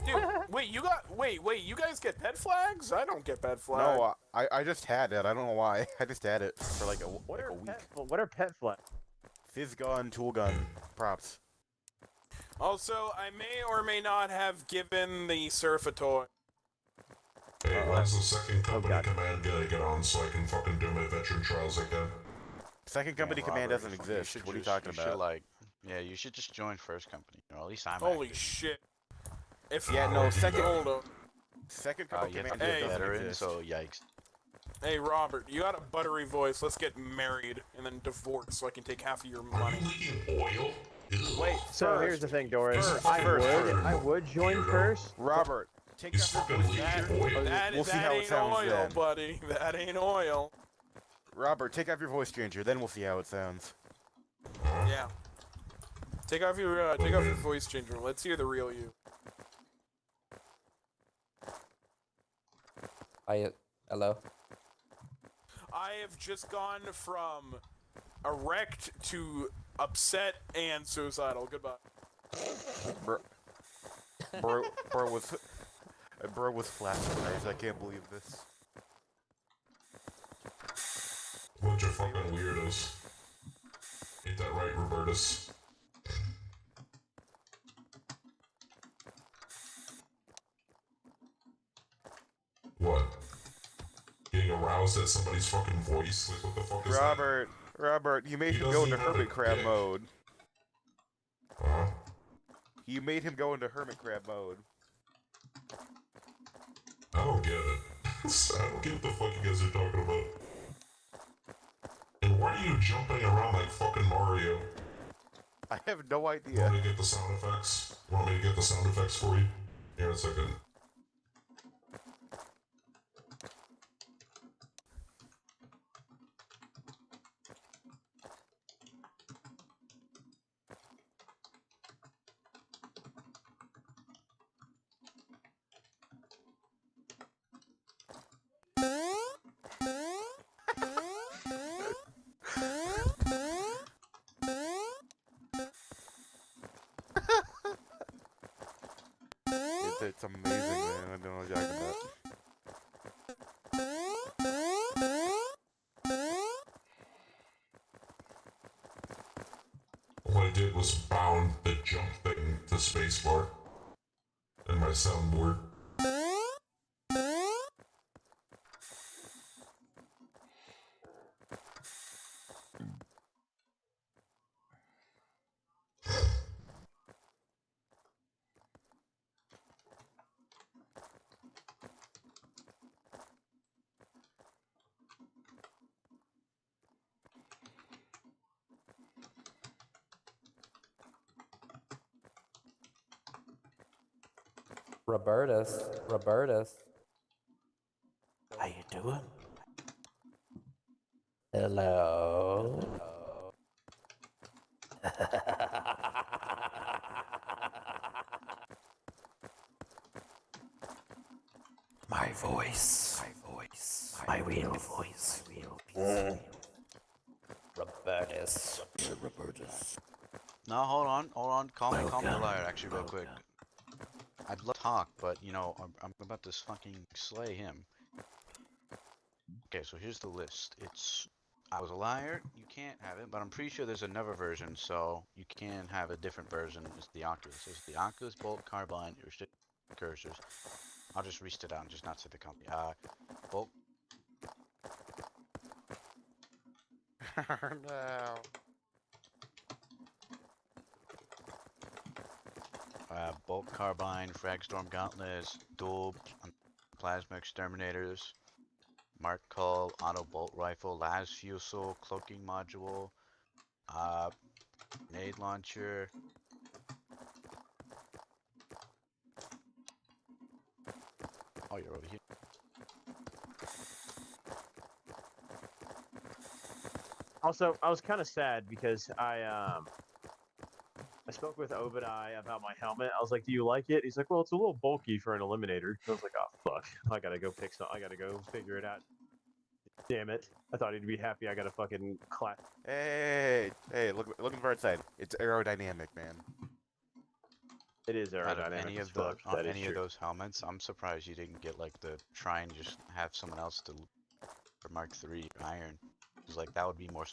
Dude, wait, you guys get pet flags? I don't get pet flags. No, I just had it. I don't know why. I just had it for like a week. What are pet flags? Fizz gun, tool gun, props. Also, I may or may not have given the surf a toy. Hey, when's the second company command gonna get on so I can fucking do my veteran trials again? Second company command doesn't exist. What are you talking about? You should just join first company. Or at least I'm Holy active. shit. If Yeah, no, second. Hold up. Second company You have command to be a doesn't veteran, exist. so yikes. Hey, Robert, you got a buttery voice. Let's get married and then divorce so I can take half of your Are money. you leaking oil? Ew. Wait, So here's the thing, Doris. First. I would join first. Robert, take He's that fucking leaking oil. We'll see how it ain't sounds oil, then. buddy. That ain't oil. Robert, take off your voice changer, then we'll see how it sounds. Yeah. Take off your voice changer. Let's hear the real you. Hello? I have just gone from erect to upset and suicidal. Goodbye. Bro was flat-eyed. I can't believe this. Bunch of fucking weirdos. Ain't that right, Robertus? What? Getting aroused at somebody's fucking voice? Like, what the fuck is Robert, you made He him go doesn't into even have hermit a crab dick. mode. Huh? You made him go into hermit crab mode. I don't get it. I don't get what the fuck you guys are talking about. And why are you jumping around like fucking Mario? I have no Want idea. me to get the sound effects? Want me to get the sound effects for you? Here, a second. It's amazing, man. I don't know what you're talking about. All I did was bound the jump thing to spacebar and my soundboard. Robertus. How you doing? Hello. My voice. My real voice. Robertus. No, hold on. Calm me, liar. Actually, real quick. I'd love to talk, but you know, I'm about to fucking slay him. Okay, so here's the list. It's I was a liar. You can't have it, but I'm pretty sure there's another version, so you can have a different version. It's the Oculus. It's the Oculus Bolt Carbine restricted cursors. I'll just reach it out and just not say the company. Bolt. No. Bolt Carbine, Fragstorm Gauntlets, Dual Plasma Exterminators, Mark Cull, Auto Bolt Rifle, Las Fusel, Cloaking Module, Grenade Launcher. Oh, you're over here. Also, I was kind of sad because I spoke with Obadiah about my helmet. I was like, "Do you like it?" He's like, "Well, it's a little bulky for an eliminator." I was like, "Oh fuck, I gotta go pick some. I gotta go figure it out." Damn it! I thought he'd be happy. I got a fucking clap. Hey, look at the right side. It's aerodynamic, man. It is Out of aerodynamic any as of the fuck. on That is any of true. those helmets, I'm surprised you didn't get like the try and just have someone else to for Mark III Iron. Because like that would be more.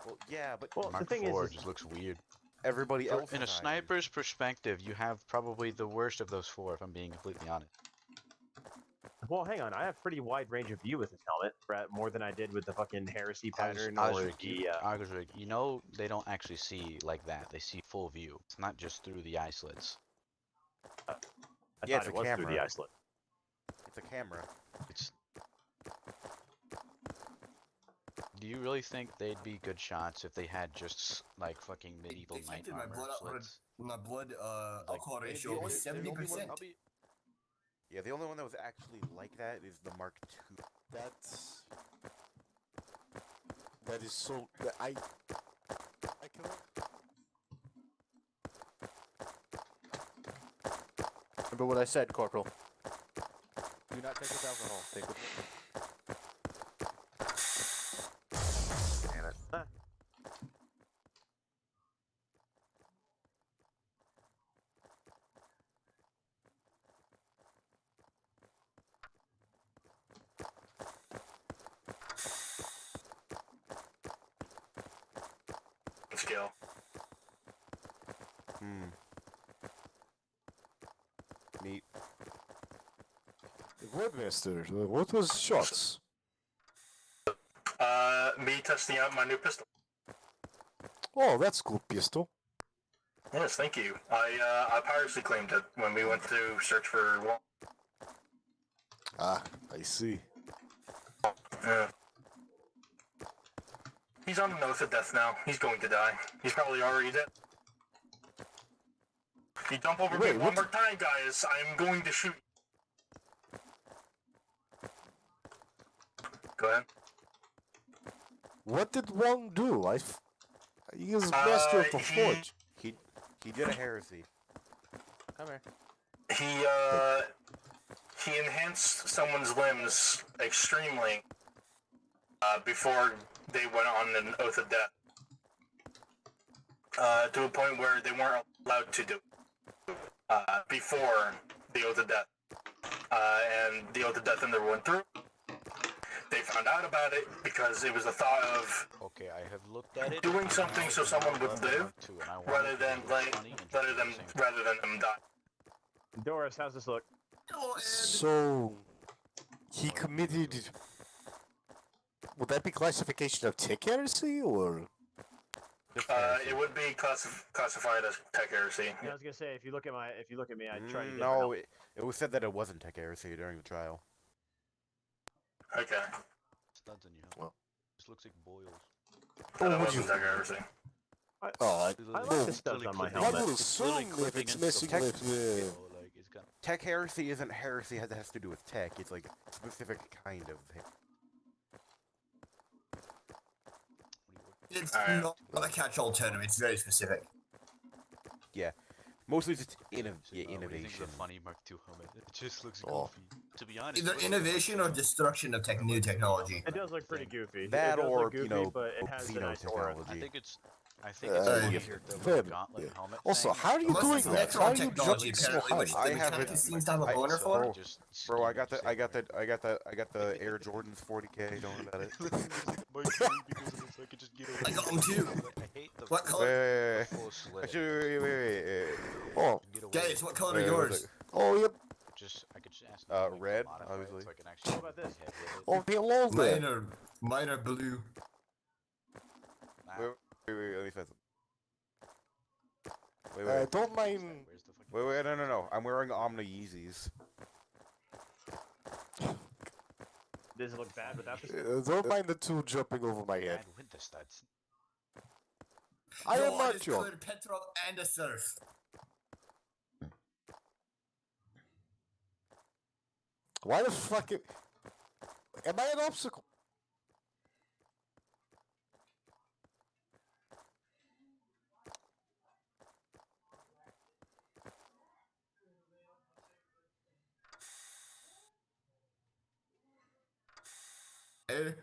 Well, yeah, but Mark IV just looks weird. everybody else In a has iron. sniper's perspective, you have probably the worst of those four, if I'm being completely honest. Well, hang on. I have pretty wide range of view with this helmet, more than I did with the fucking heresy pattern or the. Osric, you know they don't actually see like that. They see full view. It's not just through the eye slits. I Yeah, thought it was through the eye slit. It's a camera. It's. Do you really think they'd be good shots if they had just like fucking medieval knight armor slits? My blood Like, alcohol the ratio was only- the only 70%. one- Yeah, the only one that was actually like that is the Mark II. That is so. I cannot. Remember what I said, Corporal. Do not take with alcohol. Take with. Damn it. Skill. Neat. Webmaster, what was shots? Me testing out my new pistol. Oh, that's cool pistol. Yes, thank you. I piracy claimed it when we went to search for one. Ah, I see. Yeah. He's on an oath of death now. He's going to die. He's probably already dead. If you jump over me one more time, guys, I'm going to shoot. Go ahead. What did Wong do? He is master of the forge. He did a heresy. Come here. He enhanced someone's limbs extremely before they went on an oath of death. To a point where they weren't allowed to do before the oath of death. And the oath of death never went through. They found out about it because it was the thought of doing something so someone would live rather than them die. Doris, how's this look? So, he committed. Would that be classification of tech heresy or? It would be classified as tech heresy. Yeah, I was gonna say if you look at me, I try to get No, it was said that it wasn't tech heresy during the trial. Okay. Studs in your Well. This looks like boils. That wasn't tech heresy. Oh, I like the studs on my helmet. I would assume if it's messing with. Tech heresy isn't heresy that has to do with tech. It's like a specific kind of. It's not a catch-all term. It's very specific. Yeah, mostly just What do you think of innovation. the funny Mark II helmet? It just looks Oh. goofy. To be honest, Either innovation or destruction of new technology. It does look pretty goofy. That it does or look goofy, but it has a nice aura. I think it's a weird fair, gauntlet yeah. helmet Also, thing. how are you Unless doing it's that? How are you technology, jumping so apparently, which high? the mechanic seems to have a boner for. Bro, I got the Air Jordans 40K. Don't worry about it. I got them too. I hate the What color? full slit. Wait. Oh, Guys, what color are yours? oh, yep. I could just ask. Red, modify it obviously. So I can actually How about this? hit with it. Oh, hello there. Mine are blue. Wait, let me fix it. Wait. Don't mind. Wait, no. I'm wearing Omni Yeezys. Does it look bad without the Don't mind the two jumping over my head. Bad with the studs. I am not It's John. colored petrol and a surf. Why the fuck? Am I an obstacle? Hey,